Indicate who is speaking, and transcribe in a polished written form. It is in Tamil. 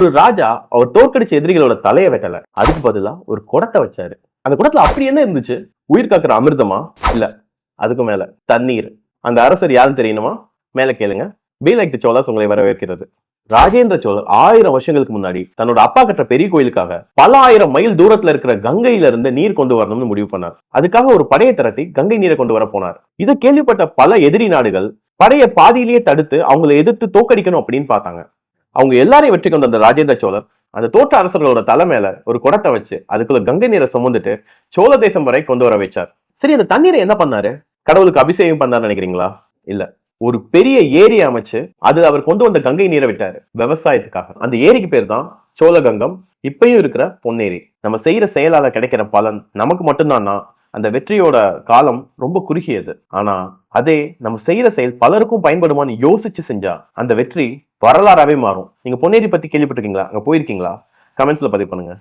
Speaker 1: ஒரு ராஜா அவர் தோற்கடிச்ச எதிரிகளோட தலையை வெட்டல, அதுக்கு பதிலா ஒரு குடத்தை வச்சாரு. அந்த குடத்துல அப்படி என்ன இருந்துச்சு? உயிர் காக்குற அமிர்தமா? இல்ல, அதுக்கு மேல தண்ணீர். அந்த அரசர் யாருன்னு தெரியணுமா? மேல கேளுங்க. பி லைக் தி சோழாஸ் உங்களை வரவேற்கிறது. ராஜேந்திர சோழர் 1000 வருஷங்களுக்கு முன்னாடி தன்னோட அப்பா கட்டுற பெரிய கோயிலுக்காக பல 1000 மைல் தூரத்துல இருக்கிற கங்கையில இருந்து நீர் கொண்டு வரணும்னு முடிவு பண்ணார். அதுக்காக ஒரு படையை திரட்டி கங்கை நீரை கொண்டு வர போனார். இதை கேள்விப்பட்ட பல எதிரி நாடுகள் படையை பாதியிலேயே தடுத்து அவங்களை எதிர்த்து தோக்கடிக்கணும் அப்படின்னு பார்த்தாங்க. அவங்க எல்லாரையும் வெற்றி கொண்ட அந்த ராஜேந்திர சோழர் அந்த தோற்ற அரசர்களோட தலை மேல ஒரு குடத்தை வச்சு அதுக்குள்ள கங்கை நீரை சுமந்துட்டு சோழ தேசம் வரை கொண்டு வர வச்சார். சரி, அந்த தண்ணீரை என்ன பண்ணாரு? கடவுளுக்கு அபிஷேகம் பண்ணாரு நினைக்கிறீங்களா? இல்ல, ஒரு பெரிய ஏரி அமைச்சு அது அவர் கொண்டு வந்த கங்கை நீரை விட்டாரு விவசாயத்துக்காக. அந்த ஏரிக்கு பேர் தான் சோழகங்கம். இப்பயும் இருக்கிற பொன்னேரி. நம்ம செய்யற செயலால கிடைக்கிற பலன் நமக்கு மட்டும்தான்னா அந்த வெற்றியோட காலம் ரொம்ப குறுகியது. ஆனா அதே நம்ம செய்யற செயல் பலருக்கும் பயன்படுமான்னு யோசிச்சு செஞ்சா அந்த வெற்றி வரலாறாவே மாறும். நீங்க பொன்னேரி பத்தி கேள்விப்பட்டிருக்கீங்களா? அங்க போயிருக்கீங்களா? கமெண்ட்ஸ்ல பதிவு பண்ணுங்க.